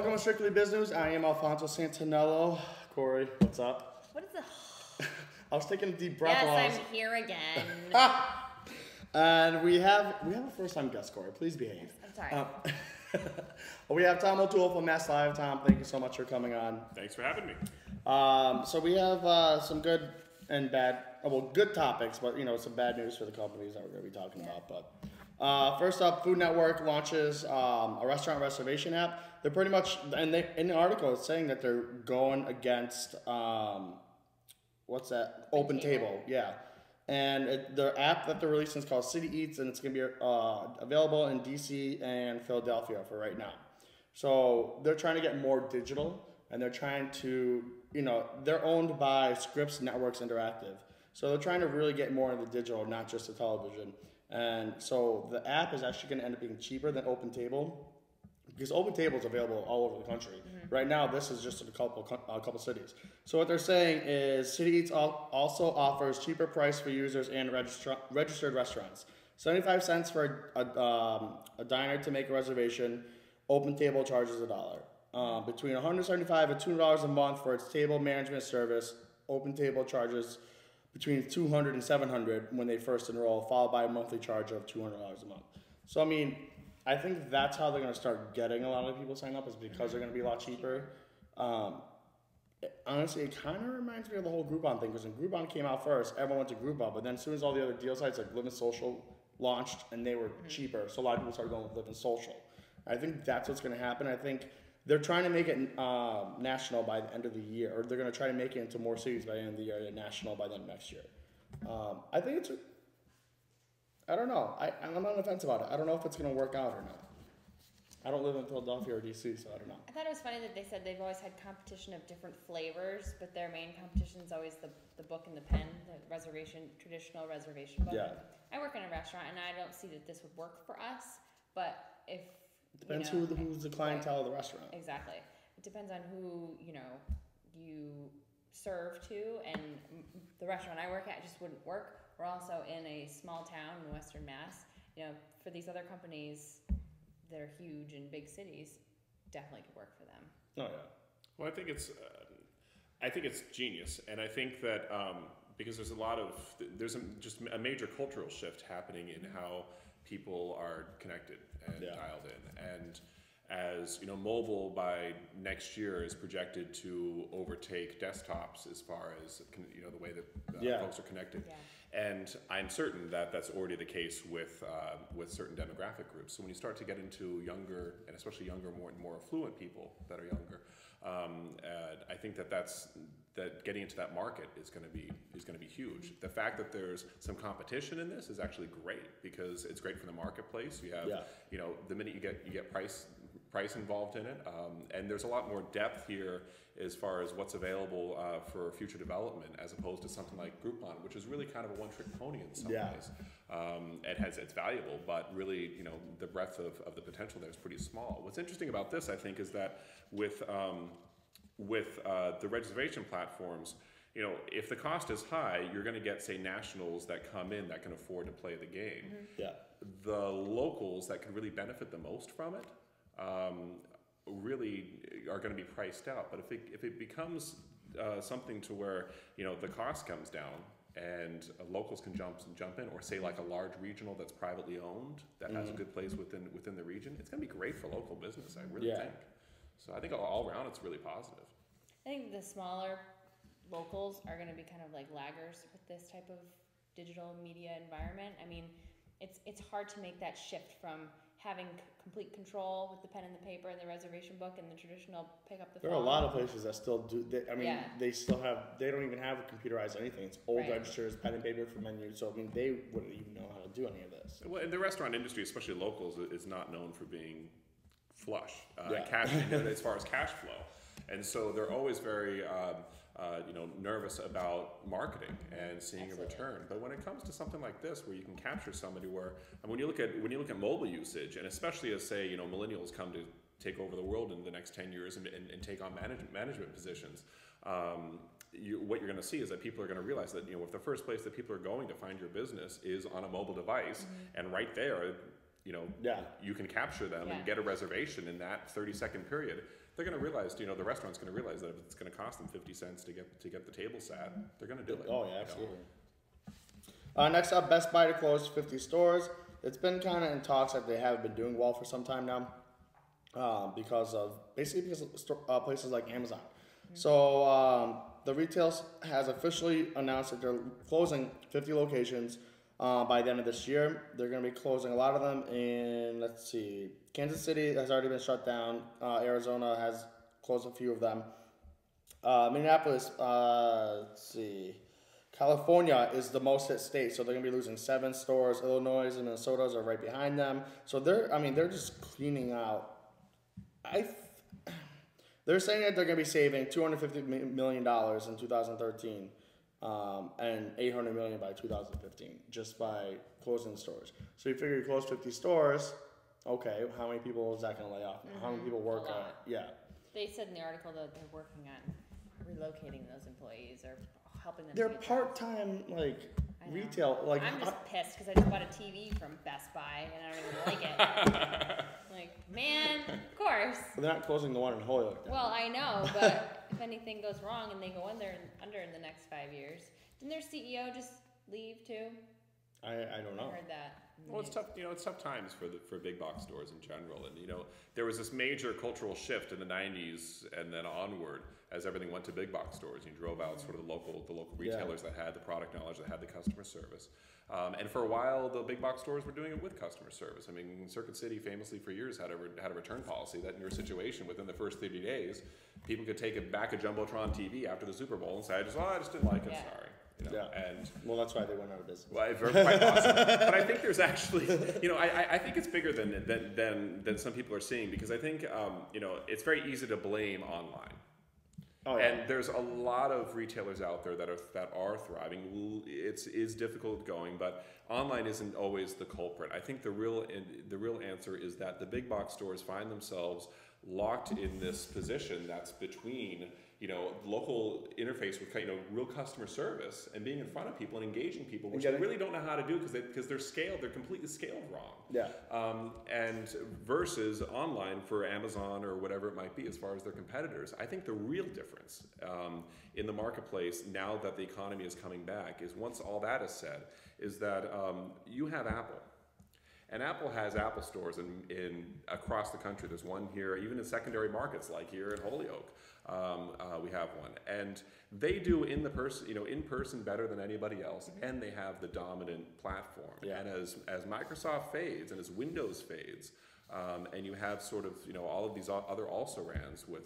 Welcome to Strictly Business. I am Alfonso Santinello. Corey, what's up? What is the... I was taking a deep breath. Yes, I'm here again. And we have a first-time guest, Corey. Please behave. I'm sorry. We have Tom O'Toole from Mass Live. Tom, thank you so much for coming on. Thanks for having me. So we have some good and bad, good topics, but some bad news for the companies that we're going to be talking about. But first up, Food Network launches a restaurant reservation app. They're pretty much, and in the article, it's saying that they're going against what's that? Open Table. Yeah. And the app that they're releasing is called CityEats, and it's going to be available in DC and Philadelphia for right now. So they're trying to get more digital, and they're trying to, they're owned by Scripps Networks Interactive. So they're trying to really get more into digital, not just the television. And so the app is actually going to end up being cheaper than Open Table, because Open Table is available all over the country. Mm-hmm. Right now, this is just in a couple cities. So what they're saying is CityEats also offers cheaper price for users and registered restaurants. 75 cents for a diner to make a reservation. Open Table charges $1. Between $175 and $200 a month for its table management service. Open Table charges between $200 and $700 when they first enroll, followed by a monthly charge of $200 a month. So I think that's how they're going to start getting a lot of people sign up, is because they're going to be a lot cheaper. Honestly, it kind of reminds me of the whole Groupon thing, because when Groupon came out first, everyone went to Groupon, but then as soon as all the other deal sites like Live and Social launched and they were cheaper, so a lot of people started going with Live and Social. I think that's what's going to happen. I think they're trying to make it national by the end of the year, or they're going to try to make it into more cities by the end of the year and national by the end of next year. I think I don't know. I'm on the fence about it. I don't know if it's going to work out or not. I don't live in Philadelphia or DC, so I don't know. I thought it was funny that they said they've always had competition of different flavors, but their main competition is always the book and the pen, the traditional reservation book. Yeah. I work in a restaurant, and I don't see that this would work for us, but if... Depends who's the clientele of the restaurant. Exactly. It depends on who, you serve to, and the restaurant I work at just wouldn't work. We're also in a small town in Western Mass. For these other companies that are huge in big cities, definitely could work for them. Oh yeah. Well, I think it's genius, and I think that because there's just a major cultural shift happening in how people are connected and dialed in, and as mobile by next year is projected to overtake desktops as far as the way that folks are connected. Yeah. And I'm certain that that's already the case with certain demographic groups. So when you start to get into younger, and especially younger, more affluent people that are younger, I think that getting into that market is going to be huge. The fact that there's some competition in this is actually great, because it's great for the marketplace. You have the minute you get price involved in it, and there's a lot more depth here as far as what's available for future development, as opposed to something like Groupon, which is really kind of a one-trick pony in some ways. It's valuable, but really, the breadth of the potential there is pretty small. What's interesting about this, I think, is that with the reservation platforms, if the cost is high, you're going to get, say, nationals that come in that can afford to play the game. Mm-hmm. Yeah. The locals that can really benefit the most from it really are going to be priced out. But if it becomes something to where the cost comes down and locals can jump in, or say like a large regional that's privately owned that has a good place within the region, it's going to be great for local business. I really think. So I think all around it's really positive. I think the smaller locals are going to be kind of like laggers with this type of digital media environment. It's hard to make that shift from having complete control with the pen and the paper and the reservation book and the traditional pick up the phone. There are a lot of places that still do. They don't even have a computerized anything. It's old registers, pen and paper for menus. So they wouldn't even know how to do any of this. Well, in the restaurant industry, especially locals, is not known for being flush, cash as far as cash flow, and so they're always very nervous about marketing and seeing a return. But when it comes to something like this, where you can capture somebody, when you look at mobile usage, and especially as, say, millennials come to take over the world in the next 10 years and take on management positions, what you're going to see is that people are going to realize that if the first place that people are going to find your business is on a mobile device, and right there, you can capture them and get a reservation in that 30-second period, they're going to realize, the restaurant's going to realize that if it's going to cost them 50 cents to get the table sat, they're going to do it. Oh yeah, absolutely. Next up, Best Buy to close 50 stores. It's been kind of in talks that they haven't been doing well for some time now, because of places like Amazon. So the retail has officially announced that they're closing 50 locations by the end of this year. They're going to be closing a lot of them in, let's see, Kansas City has already been shut down. Arizona has closed a few of them. Minneapolis, let's see, California is the most hit state, so they're going to be losing 7 stores. Illinois and Minnesota are right behind them. So they're just cleaning out. They're saying that they're going to be saving $250 million in 2013 and $800 million by 2015 just by closing stores. So you figure you close 50 stores, okay, how many people is that going to lay off? How many people work on it? Yeah. They said in the article that they're working on relocating those employees or helping them. They're part-time, retail. I'm just pissed because I just bought a TV from Best Buy and I don't even like it. Man, of course. But they're not closing the one in Holyoke. Well, I know, but if anything goes wrong and they go under in the next 5 years, didn't their CEO just leave too? I don't know. I heard that. Well, it's tough. It's tough times for big box stores in general, and there was this major cultural shift in the '90s and then onward as everything went to big box stores. You drove out sort of the local retailers that had the product knowledge, that had the customer service, and for a while the big box stores were doing it with customer service. I mean, Circuit City famously for years had a return policy that in your situation within the first 30 days, people could take it back a Jumbotron TV after the Super Bowl and say, I just didn't like it, sorry. And well, that's why they went out of business. Well, quite possible. But I think there's actually, I think it's bigger than some people are seeing, because I think, it's very easy to blame online. Oh, yeah. And there's a lot of retailers out there that are thriving. It is difficult going, but online isn't always the culprit. I think the real answer is that the big box stores find themselves locked in this position that's between local interface with real customer service and being in front of people and engaging people, which they really don't know how to do because they're completely scaled wrong. Yeah. And versus online for Amazon or whatever it might be as far as their competitors. I think the real difference in the marketplace now that the economy is coming back is, once all that is said, is that you have Apple. And Apple has Apple stores in across the country. There's one here, even in secondary markets like here in Holyoke. We have one, and they do in person better than anybody else, and they have the dominant platform. Yeah. And as Microsoft fades and as Windows fades, and you have sort of all of these other also-rans with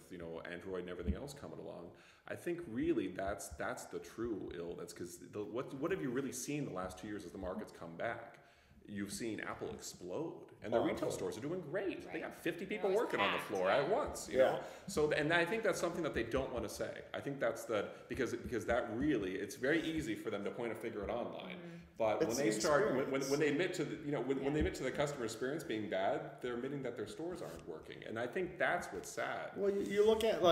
Android and everything else coming along, I think really that's the true ill. That's because what have you really seen the last 2 years as the markets come back? You've seen Apple explode, and the retail stores are doing great. Right. They got 50 people working on the floor at once, you know. So, and I think that's something that they don't want to say. I think that's because that really, it's very easy for them to point a finger at online. But when they start, when they admit to when they admit to the customer experience being bad, they're admitting that their stores aren't working, and I think that's what's sad. Well, you look at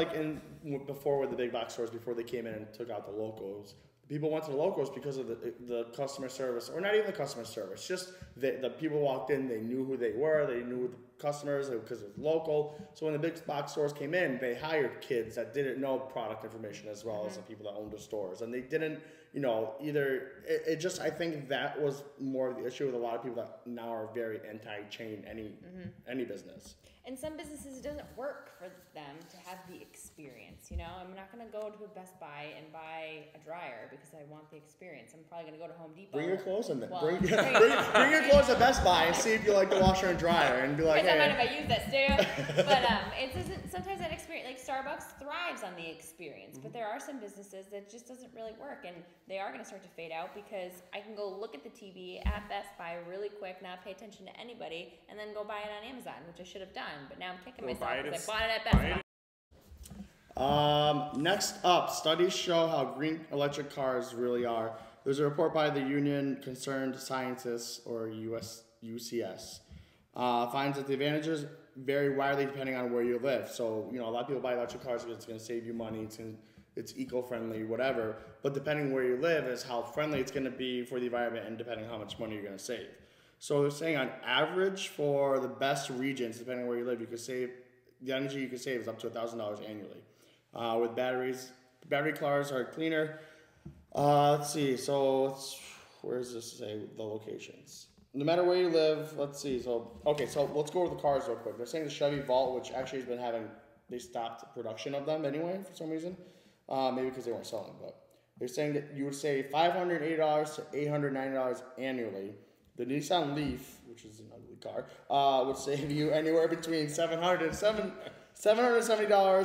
before with the big box stores, before they came in and took out the locals. People went to the locals because of the customer service, or not even the customer service, just the people walked in, they knew who they were, they knew the customers because it was local. So when the big box stores came in, they hired kids that didn't know product information as well as the people that owned the stores. And they didn't, I think that was more of the issue with a lot of people that now are very anti-chain any business. And some businesses, it doesn't work for them to have the experience, I'm not going to go to a Best Buy and buy a dryer because I want the experience. I'm probably going to go to Home Depot. Bring your clothes in there. Bring your clothes to Best Buy and see if you like the washer and dryer and be like, hey. I might if I use this too. But it doesn't, sometimes that experience, like Starbucks thrives on the experience, but there are some businesses that just doesn't really work, and they are going to start to fade out because I can go look at the TV at Best Buy really quick, not pay attention to anybody, and then go buy it on Amazon, which I should have done. But now I'm kicking myself because I bought it at Best Buy. Next up, studies show how green electric cars really are. There's a report by the Union Concerned Scientists, or UCS, finds that the advantages vary widely depending on where you live. So, a lot of people buy electric cars because it's going to save you money, it's eco-friendly, whatever. But depending where you live is how friendly it's going to be for the environment and depending how much money you're going to save. So they're saying on average for the best regions, depending on where you live, you could save the energy you could save is up to $1,000 annually. With battery cars are cleaner. Let's see. So where does this say the locations? No matter where you live, let's see. So let's go over the cars real quick. They're saying the Chevy Volt, which actually has been they stopped production of them anyway for some reason. Maybe because they weren't selling, but they're saying that you would save $580 to $890 annually. The Nissan Leaf, which is an ugly car, would save you anywhere between $770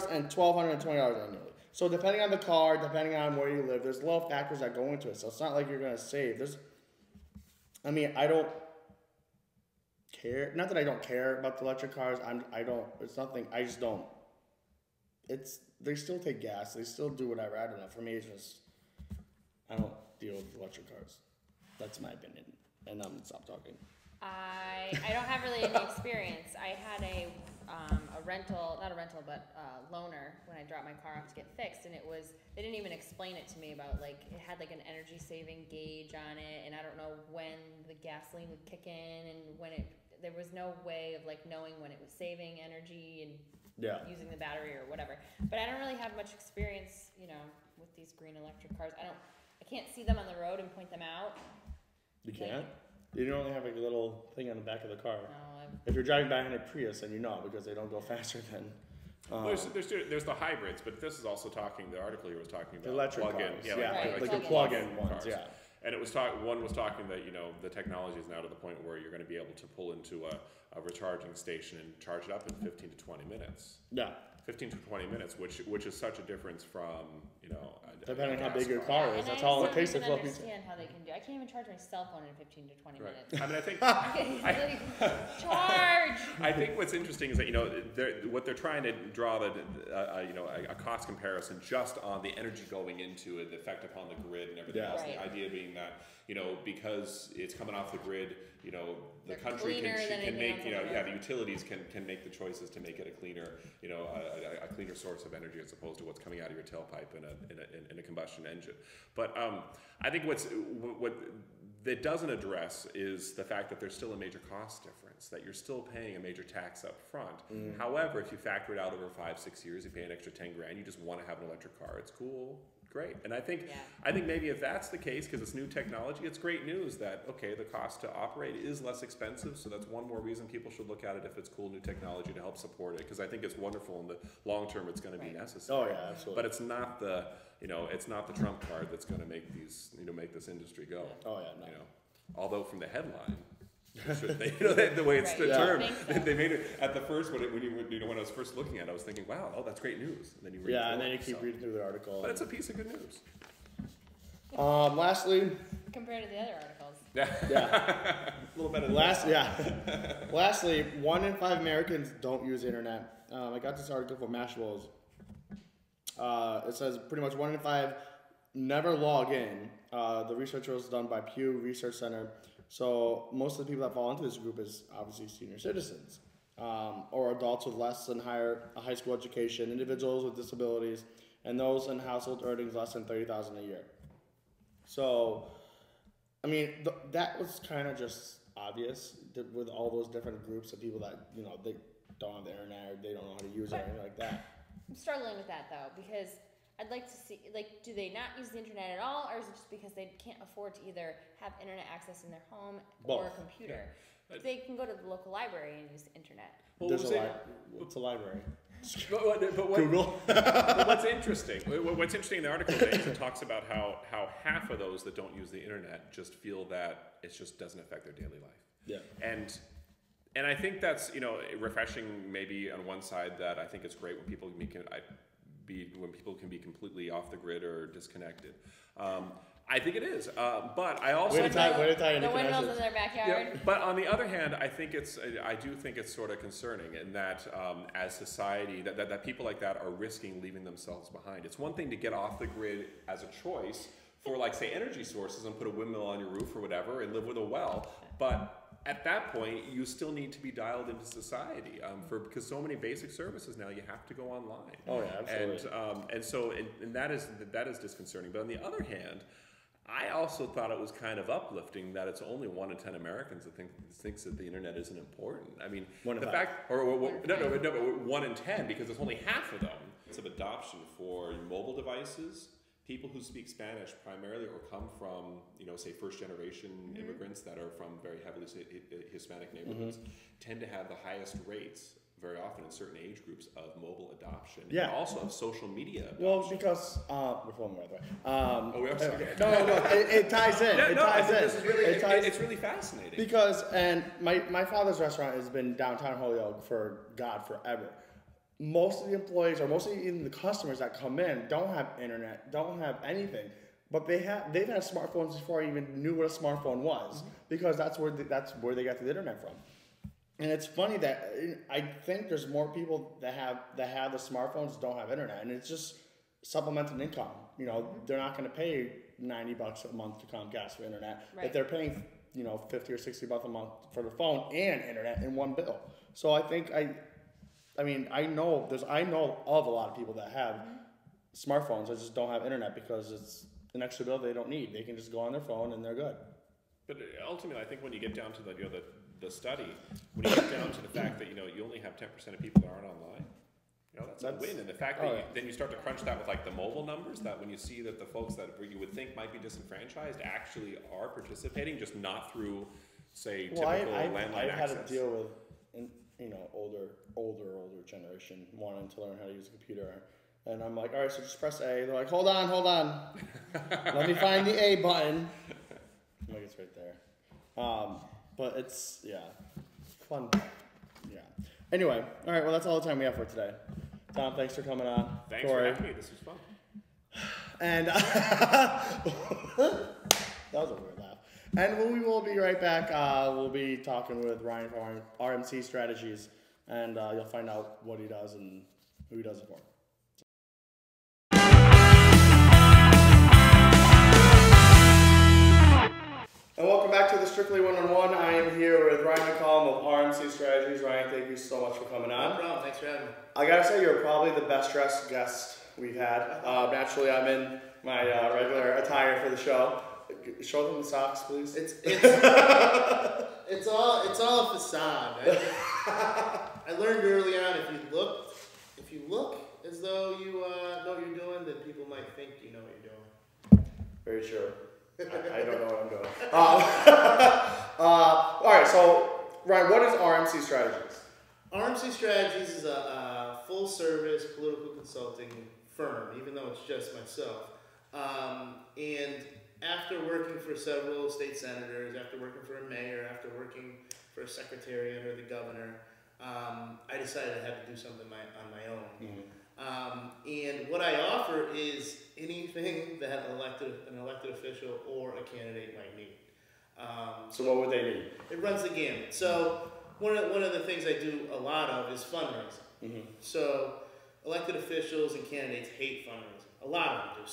and $1,220 annually. So depending on the car, depending on where you live, there's little factors that go into it. So it's not like you're gonna save. I don't care. Not that I don't care about the electric cars. It's nothing. I just don't. They still take gas. They still do whatever. I don't know. For me, it's just I don't deal with electric cars. That's my opinion. And I'm gonna stop talking. I don't have really any experience. I had a loaner when I dropped my car off to get fixed, and they didn't even explain it to me about it had an energy saving gauge on it, and I don't know when the gasoline would kick in and there was no way of knowing when it was saving energy and using the battery or whatever. But I don't really have much experience, with these green electric cars. I can't see them on the road and point them out. You can't? You don't have a little thing on the back of the car. No, if you're driving by in a Prius, then you know because they don't go faster than. There's the hybrids, but this is also the article here was talking about electric plug-in, cars. Like the plug-in ones, cars. And one was talking that the technology is now to the point where you're going to be able to pull into a recharging station and charge it up in 15 to 20 minutes. Yeah. 15 to 20 minutes, which is such a difference from depending on how big your car is. That's all it takes to fill up. I understand how they can do. I can't even charge my cell phone in 15 to 20 minutes. I mean, I think charge. I think what's interesting is that what they're trying to draw a cost comparison just on the energy going into it, the effect upon the grid and everything else. Right. The idea being that because it's coming off the grid, the They're country can make the utilities can make the choices to make it a cleaner a cleaner source of energy as opposed to what's coming out of your tailpipe in a combustion engine. But I think what that doesn't address is the fact that there's still a major cost difference, that you're still paying a major tax up front. Mm. However, if you factor it out over 5-6 years, you pay an extra $10,000, you just want to have an electric car, it's cool. Great. And I think maybe if that's the case, because it's new technology, it's great news that, the cost to operate is less expensive. So that's one more reason people should look at it if it's cool new technology to help support it. Because I think it's wonderful in the long term, it's going to be necessary. Oh, yeah, absolutely. But it's not it's not the trump card that's going to make make this industry go. Oh, yeah, no. Although from the headline, the way it's termed, so. they made it at the first when I was first looking at it, I was thinking, wow, that's great news. And then you read and then you keep reading through the article. But it's a piece of good news. Lastly, compared to the other articles. a little better. Lastly, 1 in 5 Americans don't use the internet. I got this article from Mashable. It says pretty much 1 in 5 never log in. The research was done by Pew Research Center. So most of the people that fall into this group is obviously senior citizens, or adults with less than a high school education, individuals with disabilities, and those in household earnings less than $30,000 a year. So, I mean, that was kind of just obvious with all those different groups of people that they don't have the internet, or they don't know how to use it, or anything like that. I'm struggling with that though, because I'd like to see, do they not use the internet at all, or is it just because they can't afford to either have internet access in their home or a computer? Yeah. They can go to the local library and use the internet. Well, what's a library? Google. But what's interesting in the article is it talks about how half of those that don't use the internet just feel that it just doesn't affect their daily life. Yeah. And I think that's refreshing maybe on one side, that I think it's great when people can be completely off the grid or disconnected. I think it is, but I also way to tie the windmills in their backyard. Yeah, but on the other hand, I do think it's sort of concerning in that as society that people like that are risking leaving themselves behind. It's one thing to get off the grid as a choice for say energy sources and put a windmill on your roof or whatever and live with a well, but at that point, you still need to be dialed into society because so many basic services now you have to go online. Oh yeah, absolutely. And that is disconcerting. But on the other hand, I also thought it was kind of uplifting that it's only 1 in 10 Americans that thinks that the internet isn't important. I mean, the fact, or no, but 1 in 10, because it's only half of them. It's of adoption for mobile devices, people who speak Spanish primarily or come from, say first generation immigrants that are from very heavily Hispanic neighborhoods, tend to have the highest rates very often in certain age groups of mobile adoption. Yeah. And also of social media adoption. Well, because we're filming by the way. I'm sorry. No, it ties in. Yeah, it ties in. This is really, it's really fascinating. Because, and my father's restaurant has been downtown Holyoke for forever. Most of the employees, or mostly even the customers that come in, don't have internet, don't have anything. But they've had smartphones before I even knew what a smartphone was, because that's where they got the internet from. And it's funny that I think there's more people that have the smartphones don't have internet, and it's just supplemental income. They're not going to pay $90 a month to Comcast for internet, but they're paying $50 or $60 a month for the phone and internet in one bill. So I think I know of a lot of people that have smartphones that just don't have internet because it's an extra bill they don't need. They can just go on their phone and they're good. But ultimately, I think when you get down to the study, when you get down to the fact that you only have 10% of people that aren't online, that's a win. And the fact that then you start to crunch that with like the mobile numbers, that when you see that the folks that you would think might be disenfranchised actually are participating, just not through say typical landline I've access. had to deal with older generation wanting to learn how to use a computer. And I'm like, all right, so just press A. They're like, hold on. Let me find the A button. I'm like, it's right there. But it's, fun. Yeah. Anyway, all right, well, that's all the time we have for today. Tom, thanks for coming on. Thanks Corey. for having me. This was fun. And that was a weird laugh. And we will be right back. We'll be talking with Ryan from RMC Strategies, and you'll find out what he does and who he does it for. And welcome back to the Strictly One-on-One. I am here with Ryan McCollum of RMC Strategies. Ryan, thank you so much for coming on. No problem. Thanks for having me. I gotta say, you're probably the best dressed guest we've had. Naturally, I'm in my regular attire for the show. Show them the socks, please. It's all a facade. I learned early on if you look as though you know what you're doing, then people might think you know what you're doing. Very true. I don't know what I'm doing. All right, so Ryan, what is RMC Strategies? RMC Strategies is a full-service political consulting firm, even though it's just myself. And after working for several state senators, after working for a mayor, after working for a secretary under the governor, I decided I had to do something on my own. And what I offer is anything that an elected official or a candidate might need. So what would they need? It runs the gamut. So one of the things I do a lot of is fundraising. So elected officials and candidates hate fundraising. A lot of them do.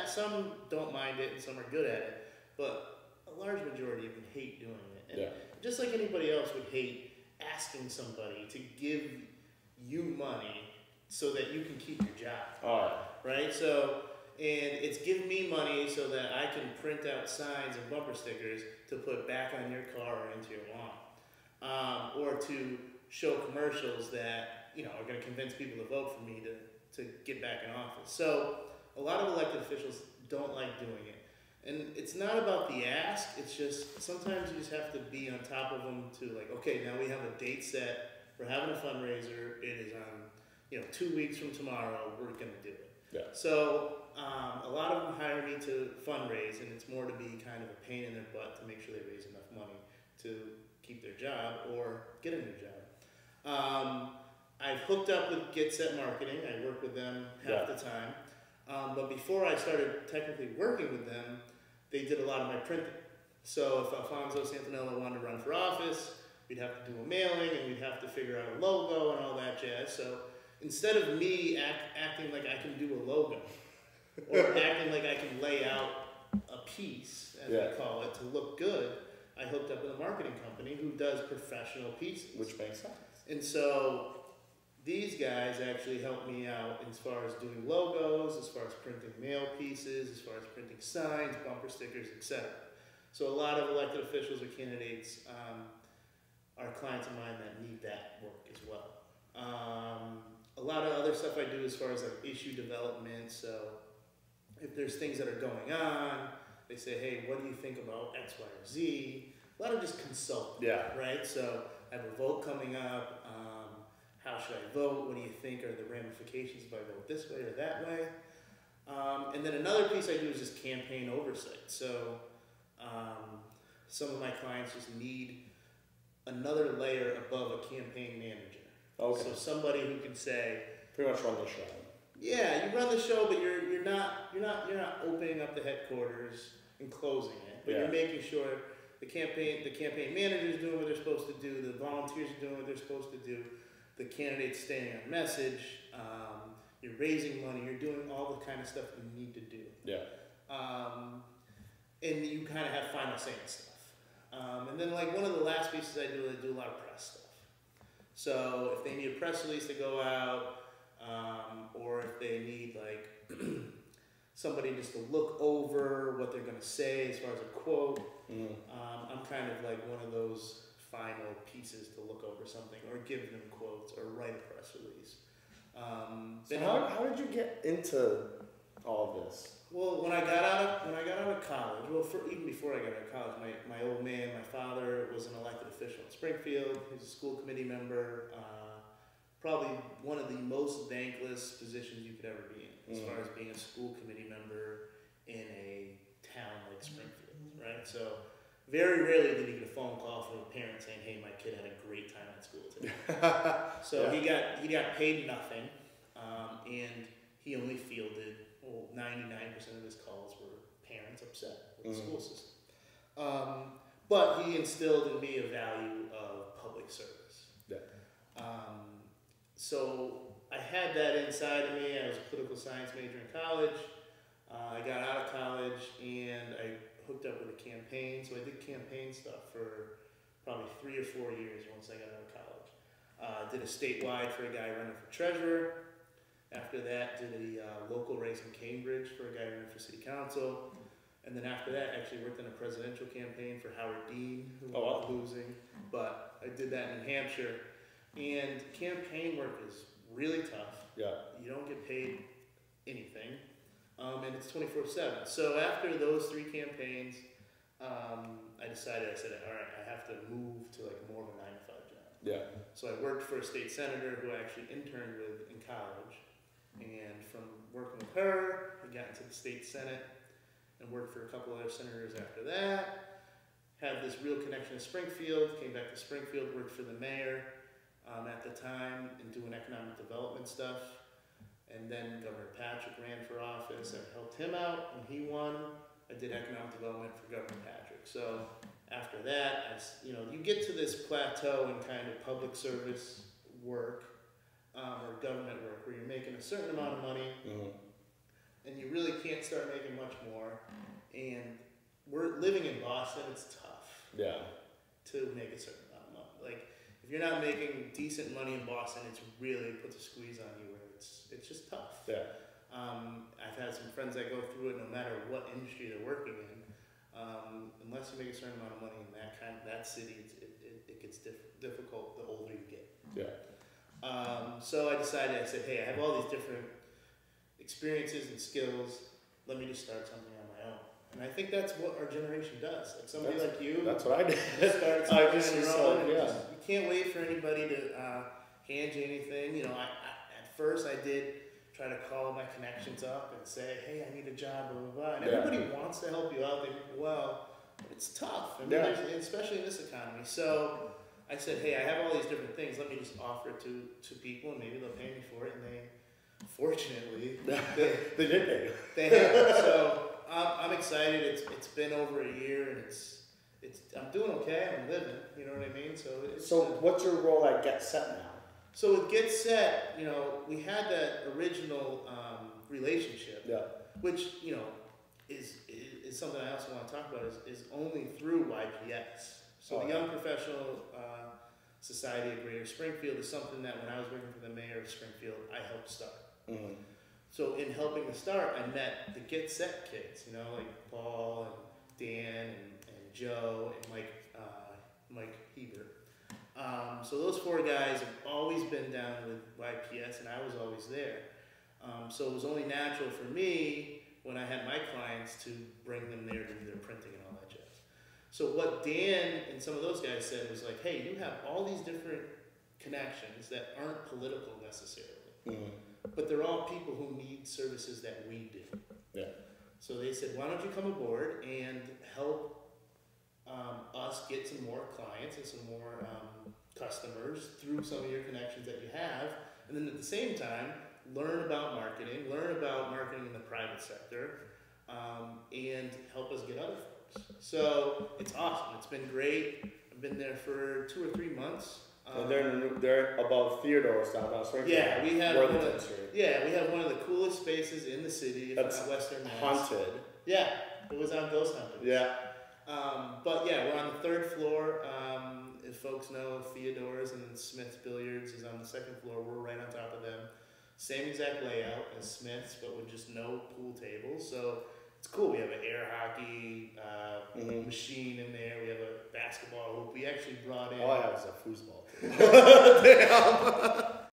Some don't mind it and some are good at it, but a large majority of them hate doing it. And just like anybody else would hate asking somebody to give you money so that you can keep your job. Right? So, and it's give me money so that I can print out signs and bumper stickers to put back on your car or into your lawn. Or to show commercials that, are going to convince people to vote for me to get back in office. So, a lot of elected officials don't like doing it. And it's not about the ask, it's just sometimes you just have to be on top of them to like, okay, now we have a date set, we're having a fundraiser, it is on 2 weeks from tomorrow, we're going to do it. So a lot of them hire me to fundraise, and it's more to be kind of a pain in their butt to make sure they raise enough money to keep their job or get a new job. I've hooked up with Get Set Marketing. I work with them half the time. But before I started technically working with them, they did a lot of my printing. So if Alfonso Santinello wanted to run for office, we'd have to do a mailing, and we'd have to figure out a logo and all that jazz. So instead of me acting like I can do a logo, or acting like I can lay out a piece, as we call it, to look good, I hooked up with a marketing company who does professional pieces. Which makes sense. And so These guys actually help me out as far as doing logos, as far as printing mail pieces, as far as printing signs, bumper stickers, etc. So a lot of elected officials or candidates are clients of mine that need that work as well. A lot of other stuff I do as far as like issue development. So if there's things that are going on, they say, hey, what do you think about X, Y, or Z? A lot of just consulting, right? So I have a vote coming up. How should I vote? What do you think are the ramifications if I vote this way or that way? And then another piece I do is just campaign oversight. So some of my clients just need another layer above a campaign manager. Okay. So somebody who can say, pretty much run the show. yeah, you run the show, but you're not opening up the headquarters and closing it. But you're making sure the campaign manager is doing what they're supposed to do, the volunteers are doing what they're supposed to do, the candidate's staying on message, you're raising money, you're doing all the kind of stuff you need to do. Yeah. And you kind of have final say and stuff. And then like one of the last pieces I do a lot of press stuff. So if they need a press release to go out, or if they need like somebody just to look over what they're going to say as far as a quote, I'm kind of like one of those final pieces to look over something or give them quotes or write a press release. So how did you get into all of this? Well, when I got out of college, even before I got out of college, my old man, my father was an elected official in Springfield. He was a school committee member. Probably one of the most thankless positions you could ever be in, as far as being a school committee member in a town like Springfield, right? So very rarely did he get a phone call from a parent saying, "Hey, my kid had a great time at school today." So he got paid nothing, and he only fielded 99% of his calls were parents upset with the school system. But he instilled in me a value of public service. Yeah. So I had that inside of me. I was a political science major in college. I got out of college and I hooked up with a campaign. So I did campaign stuff for probably 3 or 4 years once I got out of college. Did a statewide for a guy running for treasurer. After that, did a local race in Cambridge for a guy running for city council. And then after that, actually worked in a presidential campaign for Howard Dean, who was losing. But I did that in New Hampshire. And campaign work is really tough. Yeah. You don't get paid anything. And it's 24/7. So after those 3 campaigns, I said, all right, I have to move to like more of a 9-to-5 job. Yeah. So I worked for a state senator who I actually interned with in college. And from working with her, I got into the state senate and worked for a couple other senators after that. Had this real connection to Springfield, came back to Springfield, worked for the mayor at the time and doing economic development stuff. And then Governor Patrick ran for office. I helped him out when he won. I did economic development for Governor Patrick. So after that, you get to this plateau in kind of public service work or government work where you're making a certain amount of money and you really can't start making much more. And we're living in Boston, it's tough to make a certain amount of money. Like, if you're not making decent money in Boston, it's really puts a squeeze on you where it's just tough. Yeah. I've had some friends that go through it no matter what industry they're working in. Unless you make a certain amount of money in that city, it gets difficult the older you get. Yeah. So I said, hey, I have all these different experiences and skills. Let me just start something on my own. And I think that's what our generation does. Like somebody like you. That's what I did. Start something on your own. You can't wait for anybody to hand you anything. At first I did try to call my connections up and say, hey, I need a job, blah, blah, blah. And everybody wants to help you out. They do well, but it's tough. I mean, especially in this economy. So I said, hey, I have all these different things. Let me just offer it to people, and maybe they'll pay me for it. And they, fortunately, they did pay you. They have. So I'm excited. It's been over a year, and I'm doing okay. I'm living. You know what I mean? So what's your role at Get Set now? So with Get Set, we had that original relationship, which is something I also want to talk about. Is only through YPS. So the Young Professional Society of Greater Springfield is something that when I was working for the mayor of Springfield, I helped start. Mm-hmm. So in helping to start, I met the Get Set kids, you know, like Paul and Dan and Joe and Mike Hebert. So those 4 guys have always been down with YPS, and I was always there. So it was only natural for me when I had my clients to bring them there to do their printing and all that jazz. So what Dan and some of those guys said was like, hey, you have all these different connections that aren't political necessarily, but they're all people who need services that we do. Yeah. So they said, why don't you come aboard and help us get some more clients and some more customers through some of your connections that you have, and then at the same time, learn about marketing in the private sector, and help us get other folks. So it's awesome. It's been great. I've been there for 2 or 3 months. And they're above Theodore's downtown Springfield. Yeah, we have Worthington Street. Yeah, we have one of the coolest spaces in the city, if That's not Western Mass. haunted. Yeah, it was on Ghost Hunters. Yeah. But yeah, we're on the 3rd floor. If folks know Theodore's, and then Smith's Billiards is on the 2nd floor. We're right on top of them. Same exact layout as Smith's, but with just no pool tables. So it's cool. We have an air hockey machine in there. We have a basketball hoop. We actually brought in. All I have is a foosball. Damn.